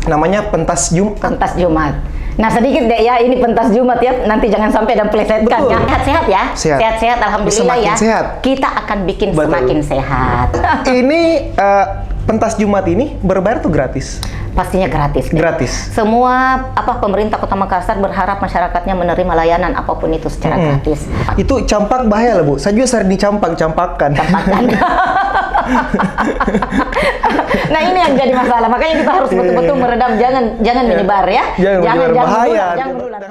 Namanya pentas Jumat. Pentas Jumat. Nah sedikit deh ya, ini pentas Jumat ya, nanti jangan sampai dan plesetkan ya. Sehat-sehat ya, sehat-sehat, alhamdulillah semakin ya. Sehat. Kita akan bikin semakin sehat. Ini pentas Jumat ini berbayar tuh gratis? Pastinya gratis. Gratis. Semua pemerintah Kota Makassar berharap masyarakatnya menerima layanan apapun itu secara gratis. Itu campak bahaya lah Bu. Saya juga sering campakkan. Campakkan. Nah ini yang jadi masalah. Makanya kita harus betul-betul meredam, jangan menyebar ya. Jangan bahaya. Jangan menular.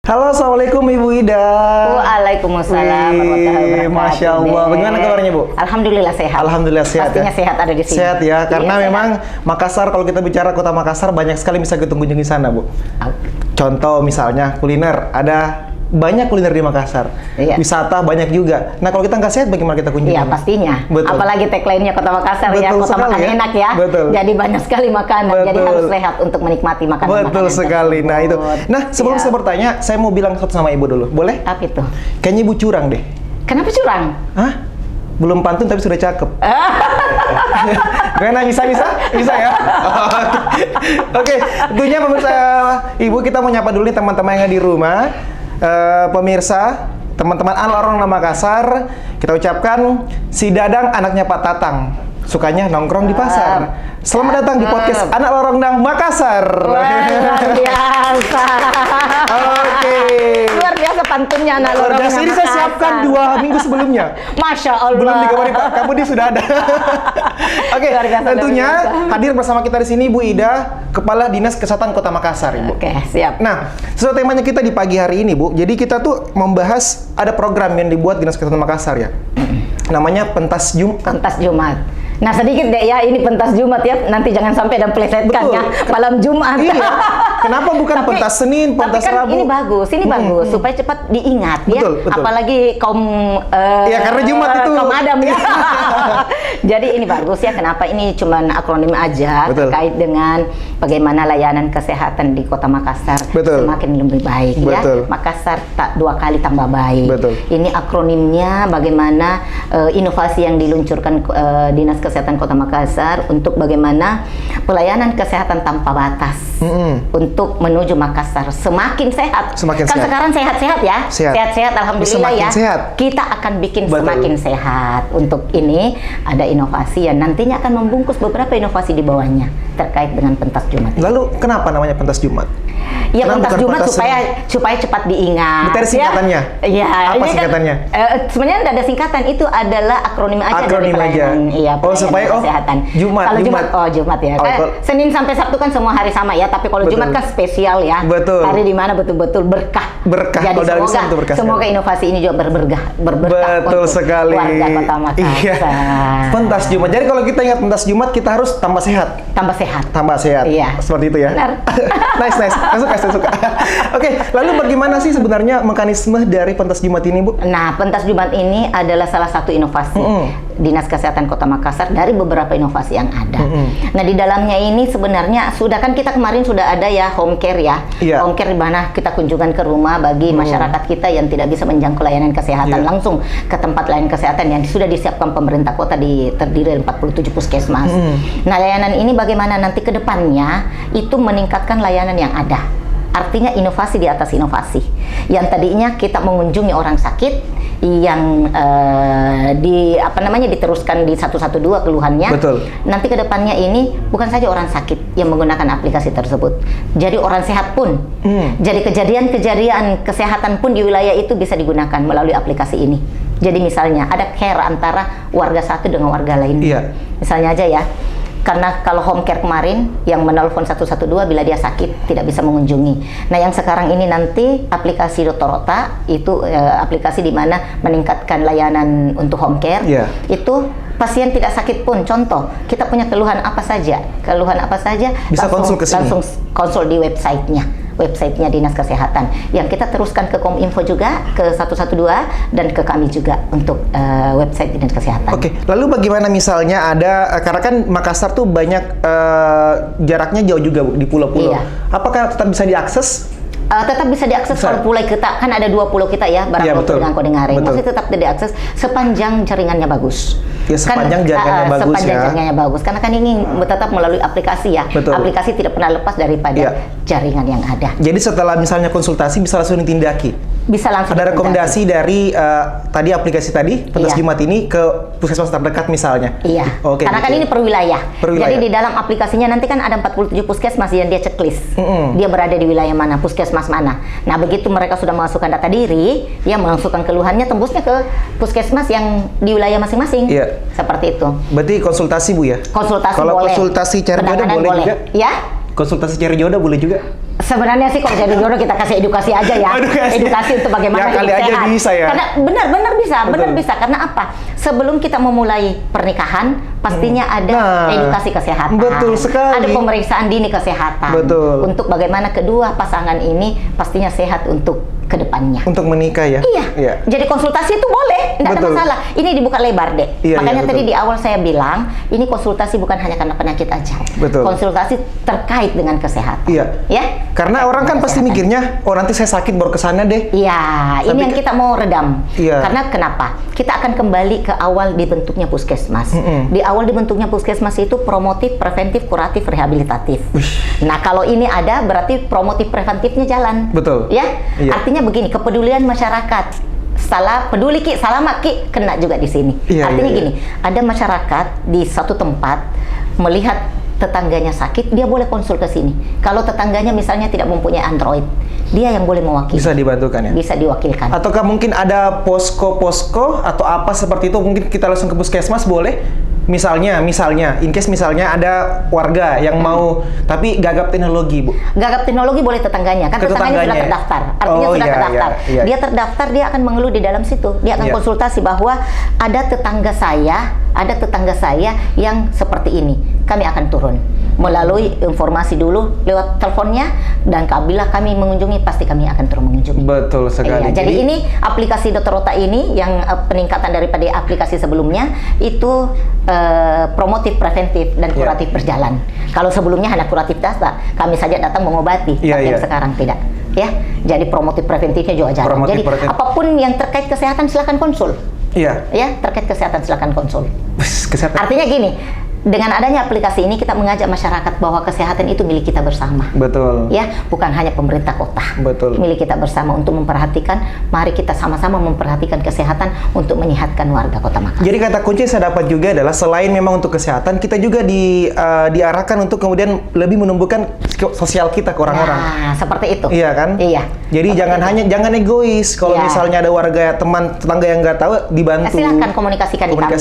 Halo, assalamualaikum Ibu Ida. Waalaikumsalam warahmatullahi wabarakatuh. Masya Allah. Bagaimana kabarnya Bu? Alhamdulillah sehat. Alhamdulillah sehat. Pastinya ya? sehat ada di sini. Sehat ya, karena Iya, memang Makassar, kalau kita bicara Kota Makassar, banyak sekali bisa kita kunjungi sana Bu. Contoh misalnya kuliner, ada banyak kuliner di Makassar. Iya. Wisata banyak juga. Nah kalau kita nggak sehat, bagaimana kita kunjungi? Iya pastinya. Betul. Apalagi tagline-nya Kota Makassar ya, Betul kota makan ya. enak ya. Betul. Jadi banyak sekali makanan. Betul. Jadi harus sehat untuk menikmati makanan. Betul sekali. tersebut. Nah itu. Nah sebelum saya bertanya, saya mau bilang satu sama Ibu dulu. Boleh? Apa itu? Kayaknya Ibu curang deh. Kenapa curang? Hah? Belum pantun tapi sudah cakep. Gimana, bisa ya? Oke, tentunya pemirsa Ibu, kita mau nyapa dulu nih teman-teman yang ada di rumah. Pemirsa, teman-teman Anak Orang Makassar, kita ucapkan si Dadang anaknya Pak Tatang, sukanya nongkrong di pasar. Selamat datang di podcast Anak Lorong Makassar. Wah, luar biasa. Oke. Luar biasa pantunnya Anak Lorong Makassar. Ini saya siapkan 2 minggu sebelumnya. Masya Allah. Belum dikabarin Pak, kamu dia sudah ada. Oke, tentunya hadir bersama kita di sini Bu Ida, Kepala Dinas Kesehatan Kota Makassar, Ibu. Oke, siap. Nah, sesuai temanya kita di pagi hari ini, Bu. Jadi kita tuh membahas ada program yang dibuat Dinas Kesehatan Makassar ya. Namanya Pentas Jumat. Pentas Jumat. Nah sedikit deh ya, ini pentas Jumat ya, nanti jangan sampai dan plesetkan ya, malam Jumat. Iya. Kenapa bukan pentas Senin, pentas kan Rabu? Ini bagus, supaya cepat diingat ya. Betul. Apalagi kaum ya karena Jumat itu kaum Adam ya. Jadi ini bagus ya. Kenapa ini cuman akronim aja terkait dengan bagaimana layanan kesehatan di Kota Makassar semakin lebih baik ya. Makassar tak 2 kali tambah baik. Ini akronimnya bagaimana inovasi yang diluncurkan Dinas Kesehatan Kota Makassar untuk bagaimana pelayanan kesehatan tanpa batas untuk menuju Makassar semakin sehat. Sekarang sehat-sehat ya, sehat-sehat alhamdulillah ya. Kita akan bikin semakin sehat. Untuk ini ada inovasi yang nantinya akan membungkus beberapa inovasi di bawahnya terkait dengan pentas Jumat. Lalu kenapa namanya pentas Jumat? Ya pentas Jumat supaya cepat diingat. Betul singkatannya. Iya. Apa singkatannya? Sebenarnya tidak ada singkatan, itu adalah akronim aja. Akronim aja. Iya. Supaya kesehatan. Jumat. Kalau Jumat ya. Senin sampai Sabtu kan semua hari sama ya, tapi kalau Jumat kan spesial ya. Hari di mana betul-betul berkah. Jadi semoga inovasi ini juga berberkah betul sekali. Warga Kota Makassar. Iya. Pentas Jumat. Jadi kalau kita ingat pentas Jumat, kita harus tambah sehat. Tambah sehat. Iya. Seperti itu ya. Benar. Nice. Saya suka. Oke, lalu bagaimana sih sebenarnya mekanisme dari pentas Jumat ini, Bu? Nah, pentas Jumat ini adalah salah satu inovasi Dinas Kesehatan Kota Makassar dari beberapa inovasi yang ada. Nah, di dalamnya ini sebenarnya kita kemarin sudah ada ya home care ya. Home care di mana kita kunjungan ke rumah bagi masyarakat kita yang tidak bisa menjangkau layanan kesehatan langsung ke tempat layanan kesehatan yang sudah disiapkan pemerintah kota, terdiri dari 47 puskesmas. Nah, layanan ini bagaimana nanti ke depannya itu meningkatkan layanan yang ada. Artinya inovasi di atas inovasi. Yang tadinya kita mengunjungi orang sakit yang diteruskan di 112 keluhannya. Nanti ke depannya ini bukan saja orang sakit yang menggunakan aplikasi tersebut. Jadi orang sehat pun. Jadi kejadian kesehatan pun di wilayah itu bisa digunakan melalui aplikasi ini. Jadi misalnya ada care antara warga satu dengan warga lain. Misalnya aja ya. Karena kalau home care kemarin yang menelpon 112 bila dia sakit tidak bisa mengunjungi. Nah, yang sekarang ini nanti aplikasi Dotorota itu aplikasi di mana meningkatkan layanan untuk home care. Itu pasien tidak sakit pun, contoh kita punya keluhan apa saja bisa langsung konsul di websitenya Dinas Kesehatan yang kita teruskan ke Kominfo juga, ke 112 dan ke kami juga untuk website Dinas Kesehatan. Oke, lalu bagaimana misalnya karena kan Makassar tuh banyak jaraknya jauh juga Bu, di pulau-pulau. Apakah tetap bisa diakses Tetap bisa diakses kalau mulai kita kan ada 20 kita ya barang dengan kode ngaring. Masih tetap diakses sepanjang jaringannya bagus. Ya, sepanjang jaringannya bagus sepanjang jaringannya bagus. Karena kan ini tetap melalui aplikasi ya. Betul. Aplikasi tidak pernah lepas daripada jaringan yang ada. Jadi setelah misalnya konsultasi bisa langsung ditindaki. Bisa langsung. Ada rekomendasi dari tadi aplikasi tadi Pentas Jimat ini ke puskesmas terdekat misalnya. Iya. Oke. Karena kan ini per wilayah. Jadi di dalam aplikasinya nanti kan ada 47 puskesmas yang dia checklist. Dia berada di wilayah mana, puskesmas mana. Nah, begitu mereka sudah masukkan data diri, dia masukkan keluhannya tembusnya ke puskesmas yang di wilayah masing-masing. Iya. Seperti itu. Berarti konsultasi Bu ya? Konsultasi kalau boleh. Kalau konsultasi cari jodoh boleh juga? Ya? Konsultasi cari jodoh boleh juga? Sebenarnya sih kalau jadi jodoh kita kasih edukasi aja ya. Edukasi untuk bagaimana ya, kali aja sehat. Bisa ya. Karena benar bisa. Karena apa? Sebelum kita memulai pernikahan, pastinya ada edukasi kesehatan. Betul sekali. Ada pemeriksaan dini kesehatan. Betul. Untuk bagaimana kedua pasangan ini pastinya sehat untuk kedepannya. Untuk menikah ya? Iya. Jadi konsultasi itu boleh, tidak ada masalah. Ini dibuka lebar deh. Makanya tadi di awal saya bilang, ini konsultasi bukan hanya karena penyakit aja. Betul. Konsultasi terkait dengan kesehatan. Iya. Ya? Karena orang kan pasti mikirnya, oh nanti saya sakit baru kesana deh. Iya, ini yang kita mau redam. Iya. Karena kenapa? Kita akan kembali ke awal dibentuknya puskesmas. Di awal dibentuknya puskesmas itu promotif, preventif, kuratif, rehabilitatif. Nah, kalau ini ada berarti promotif preventifnya jalan. Betul. Ya? Artinya begini, kepedulian masyarakat. Salah peduli Ki, salamat Ki, kena juga di sini. Artinya gini, ada masyarakat di satu tempat melihat tetangganya sakit, dia boleh konsul ke sini. Kalau tetangganya misalnya tidak mempunyai Android, dia yang boleh mewakili. Bisa dibantukan ya? Bisa diwakilkan. Ataukah mungkin ada posko-posko atau apa seperti itu, mungkin kita langsung ke puskesmas boleh? Misalnya, in case misalnya ada warga yang mau tapi gagap teknologi, Bu. Gagap teknologi boleh tetangganya, kan tetangganya sudah terdaftar. Artinya sudah terdaftar. Dia terdaftar, dia akan mengeluh di dalam situ. Dia akan konsultasi bahwa ada tetangga saya yang seperti ini. Kami akan turun melalui informasi dulu lewat teleponnya, dan apabila kami mengunjungi pasti kami akan turun mengunjungi. Betul sekali. Jadi ini aplikasi Dr. Rota ini yang peningkatan daripada aplikasi sebelumnya itu promotif, preventif, dan kuratif berjalan. Kalau sebelumnya hanya kuratif data, kami saja datang mengobati, tapi yang sekarang tidak. Ya, jadi promotif preventifnya juga jalan. Jadi apapun yang terkait kesehatan silakan konsul. Iya. Ya, terkait kesehatan silakan konsul. Kesehatan. Artinya gini, dengan adanya aplikasi ini kita mengajak masyarakat bahwa kesehatan itu milik kita bersama. Betul. Ya, bukan hanya pemerintah kota. Betul. Milik kita bersama untuk memperhatikan, mari kita sama-sama memperhatikan kesehatan untuk menyehatkan warga Kota Makassar. Jadi kata kunci saya dapat juga adalah selain memang untuk kesehatan, kita juga diarahkan untuk kemudian lebih menumbuhkan sosial kita ke orang-orang. Nah, seperti itu. Iya kan? Iya. Jadi jangan egois. Kalau misalnya ada warga teman tetangga yang nggak tahu, dibantu. Silakan komunikasikan di kami.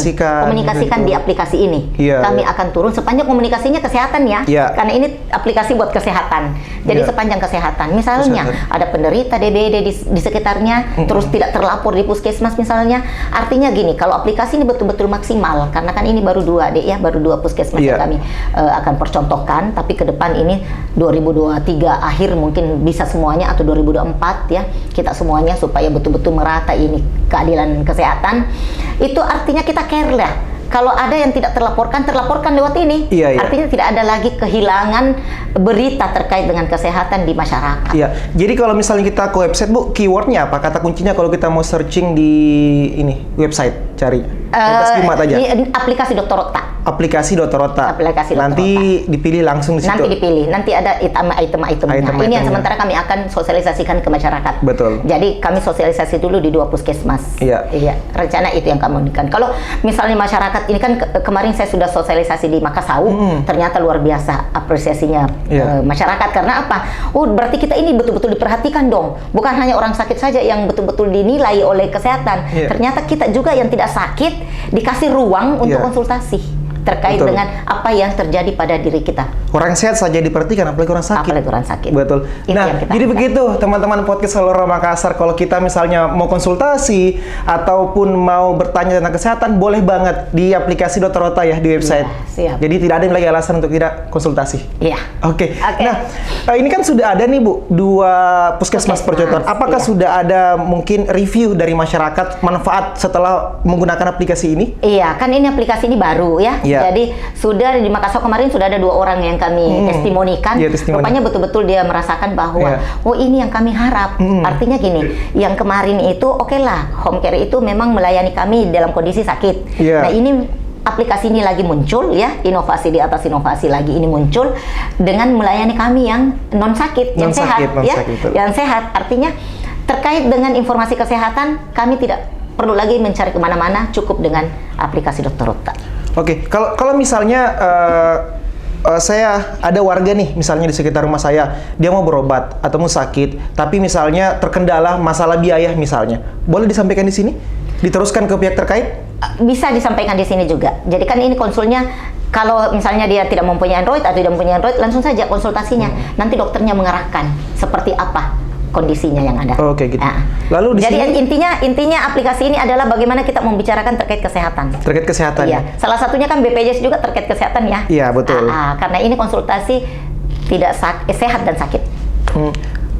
Komunikasikan di aplikasi ini. Iya. Kami akan turun sepanjang komunikasinya kesehatan ya. Karena ini aplikasi buat kesehatan. Jadi sepanjang kesehatan. Misalnya ada penderita DBD di sekitarnya, terus tidak terlapor di puskesmas misalnya. Artinya gini, kalau aplikasi ini betul-betul maksimal, karena kan ini baru 2 baru 2 puskesmas yang kami akan percontohkan. Tapi ke depan ini 2023 akhir mungkin bisa semuanya, atau 2024 ya, kita semuanya supaya betul-betul merata ini keadilan kesehatan. Itu artinya kita care lah. Kalau ada yang tidak terlaporkan lewat ini. Artinya tidak ada lagi kehilangan berita terkait dengan kesehatan di masyarakat. Iya. Jadi kalau misalnya kita ke website, Bu, keywordnya apa? Kata kuncinya kalau kita mau searching di ini website, cari Jimat aja. Aplikasi Dr. Rota. Aplikasi Dr. Rota. Aplikasi Dr. Nanti dipilih langsung di situ. Nanti dipilih. Nanti ada item-itemnya. Ini yang sementara kami akan sosialisasikan ke masyarakat. Betul. Jadi kami sosialisasi dulu di 2 puskesmas. Iya. Rencana itu yang kami berikan. Kalau misalnya masyarakat ini kan kemarin saya sudah sosialisasi di Makassau, ternyata luar biasa apresiasinya masyarakat. Karena apa? Oh, berarti kita ini betul-betul diperhatikan dong. Bukan hanya orang sakit saja yang betul-betul dinilai oleh kesehatan. Ternyata kita juga yang tidak sakit dikasih ruang untuk konsultasi terkait dengan apa yang terjadi pada diri kita. Orang sehat saja diperhatikan, apalagi orang sakit. Apalagi orang sakit. Betul. Nah, jadi begitu teman-teman podcast Seluruh Makassar, kalau kita misalnya mau konsultasi ataupun mau bertanya tentang kesehatan, boleh banget di aplikasi Dr. Rota ya, di website. Siap. Jadi tidak ada lagi alasan untuk tidak konsultasi. Iya. Oke. Nah, ini kan sudah ada nih, Bu, 2 puskesmas percontohan. Apakah sudah ada mungkin review dari masyarakat manfaat setelah menggunakan aplikasi ini? Iya, kan ini aplikasi ini baru ya. Jadi sudah di Makassar kemarin sudah ada 2 orang yang kami testimonikan. Rupanya betul-betul dia merasakan bahwa oh ini yang kami harap. Artinya gini, yang kemarin itu oke lah, home care itu memang melayani kami dalam kondisi sakit. Nah ini aplikasi ini lagi muncul ya, inovasi di atas inovasi lagi ini muncul dengan melayani kami yang non sakit, yang sehat ya, yang sehat. Artinya terkait dengan informasi kesehatan kami tidak perlu lagi mencari kemana-mana, cukup dengan aplikasi Dr. Otta. Oke, kalau misalnya saya ada warga nih, misalnya di sekitar rumah saya, dia mau berobat atau mau sakit, tapi misalnya terkendala masalah biaya misalnya, boleh disampaikan di sini? Diteruskan ke pihak terkait? Bisa disampaikan di sini juga. Jadi kan ini konsulnya, kalau misalnya dia tidak mempunyai Android atau tidak mempunyai Android, langsung saja konsultasinya. Nanti dokternya mengarahkan seperti apa kondisinya yang ada. Oke, gitu. Nah, lalu jadi intinya aplikasi ini adalah bagaimana kita membicarakan terkait kesehatan. Terkait kesehatan. Iya. Salah satunya kan BPJS juga terkait kesehatan ya. Iya, betul. Karena ini konsultasi tidak sehat dan sakit.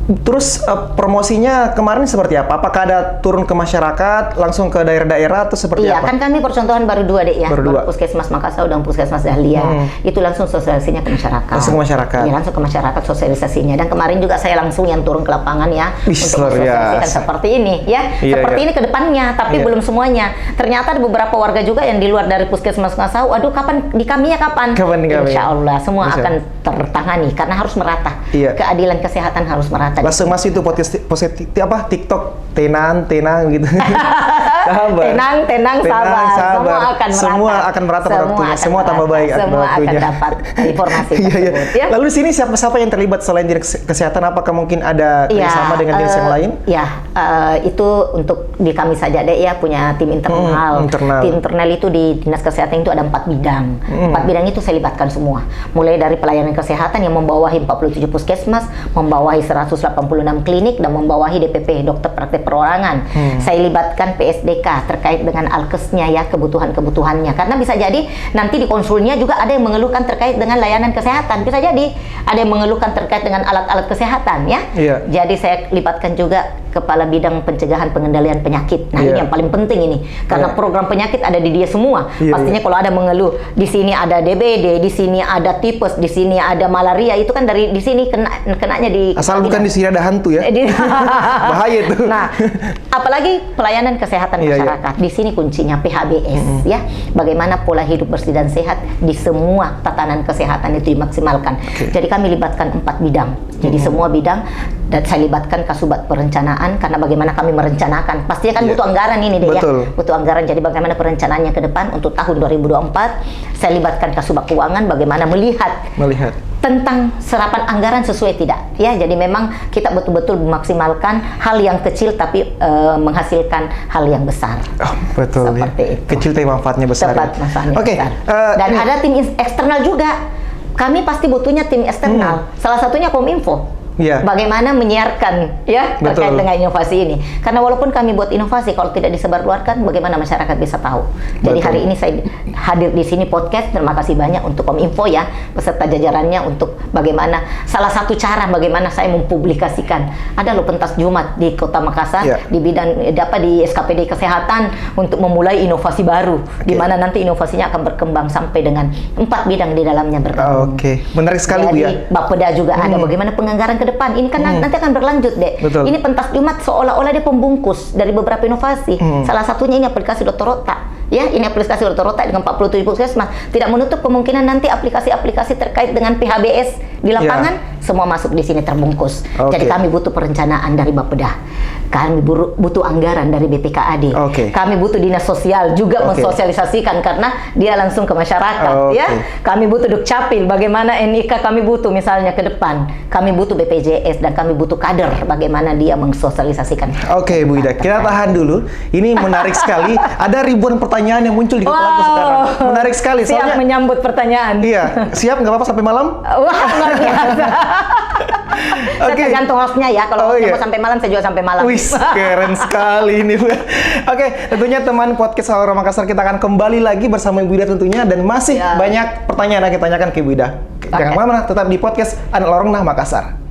Terus promosinya kemarin seperti apa? Apakah ada turun ke masyarakat, langsung ke daerah-daerah atau seperti apa? Iya, kan kami percontohan baru 2 deh ya. Baru Puskesmas Makassar dan Puskesmas Dahlia. Itu langsung sosialisasinya ke masyarakat. Langsung ke masyarakat? Iya, langsung ke masyarakat sosialisasinya. Dan kemarin juga saya langsung yang turun ke lapangan ya. Untuk sosialisasikan seperti ini ya. Seperti ini ke depannya, tapi belum semuanya. Ternyata ada beberapa warga juga yang di luar dari Puskesmas Makassar, waduh kapan di kami ya kapan? Insya Allah semua akan tertangani karena harus merata. Keadilan kesehatan harus merata. Langsung masih itu positif apa TikTok tenang gitu. tenang sabar. Semua akan merata pada waktunya. Semua tambah baik. Semua akan dapat informasi tersebut. Ya. Lalu di sini siapa yang terlibat selain dinas kesehatan? Apakah mungkin ada kerjasama dengan dinas yang lain? Ya, itu untuk di kami saja deh ya, punya tim internal. Tim internal itu di dinas kesehatan itu ada 4 bidang. 4 bidang itu saya libatkan semua. Mulai dari pelayanan kesehatan yang membawahi 47 puskesmas, membawahi 186 klinik dan membawahi DPP dokter praktek perorangan. Saya libatkan PSDK terkait dengan alkesnya ya, kebutuhannya. Karena bisa jadi nanti di konsulnya juga ada yang mengeluhkan terkait dengan layanan kesehatan. Bisa jadi ada yang mengeluhkan terkait dengan alat-alat kesehatan ya. Jadi saya libatkan juga kepala bidang pencegahan pengendalian penyakit. Nah, ini yang paling penting ini. Karena program penyakit ada di dia semua. Pastinya kalau ada mengeluh, di sini ada DBD, di sini ada tipes, di sini ada malaria, itu kan dari di sini kenanya di asal bukan di sini ada hantu ya. Bahaya itu. Nah, apalagi pelayanan kesehatan masyarakat. Di sini kuncinya PHBS ya. Bagaimana pola hidup bersih dan sehat di semua tatanan kesehatan itu dimaksimalkan. Jadi kami libatkan 4 bidang. Jadi semua bidang, dan saya libatkan Kasubat Perencanaan karena bagaimana kami merencanakan. Pastinya kan butuh anggaran ini deh ya. Butuh anggaran. Jadi bagaimana perencanaannya ke depan untuk tahun 2024. Saya libatkan Kasubat Keuangan bagaimana melihat tentang serapan anggaran sesuai tidak ya. Jadi memang kita betul-betul memaksimalkan hal yang kecil tapi menghasilkan hal yang besar. Betul. Seperti itu. Kecil tapi manfaatnya besar. Manfaatnya besar. Dan ada tim eksternal juga. Kami pasti butuhnya tim eksternal. Salah satunya Kominfo. Bagaimana menyiarkan ya terkait dengan inovasi ini. Karena walaupun kami buat inovasi, kalau tidak disebarluaskan, bagaimana masyarakat bisa tahu. Jadi hari ini saya hadir di sini podcast. Terima kasih banyak untuk Kominfo ya, beserta jajarannya untuk bagaimana salah satu cara bagaimana saya mempublikasikan. Ada loh pentas Jumat di Kota Makassar di bidang di SKPD kesehatan untuk memulai inovasi baru, di mana nanti inovasinya akan berkembang sampai dengan 4 bidang di dalamnya berkembang. Menarik sekali Bu ya. Bapeda juga ada bagaimana penganggaran ke depan. Ini kan nanti akan berlanjut deh. Ini pentas Jumat seolah-olah dia pembungkus dari beberapa inovasi. Salah satunya ini aplikasi Dr. Otta. Ya, ini aplikasi Dr. Otta dengan 47 puskesmas. Tidak menutup kemungkinan nanti aplikasi-aplikasi terkait dengan PHBS di lapangan semua masuk di sini terbungkus. Jadi kami butuh perencanaan dari Bapeda. Kami butuh anggaran dari BPKAD. Kami butuh dinas sosial juga mensosialisasikan karena dia langsung ke masyarakat ya. Kami butuh Dukcapil, bagaimana NIK kami butuh misalnya ke depan. Kami butuh BPJS dan kami butuh kader bagaimana dia mensosialisasikan. Bu Ida, kita tahan dulu. Ini menarik sekali. Ada ribuan pertanyaan yang muncul di kepala aku sekarang. Menarik sekali. Siap menyambut pertanyaan. Iya, siap nggak apa-apa sampai malam? Wah, luar biasa. Saya tergantung hostnya ya. Kalau hostnya mau sampai malam, saya juga sampai malam. Wih, keren sekali ini. Tentunya teman podcast Saluran Makassar kita akan kembali lagi bersama Ibu Ida tentunya, dan masih banyak pertanyaan yang kita tanyakan ke Ibu Ida. Jangan kemana-mana, tetap di podcast Anak Lorong Nah Makassar.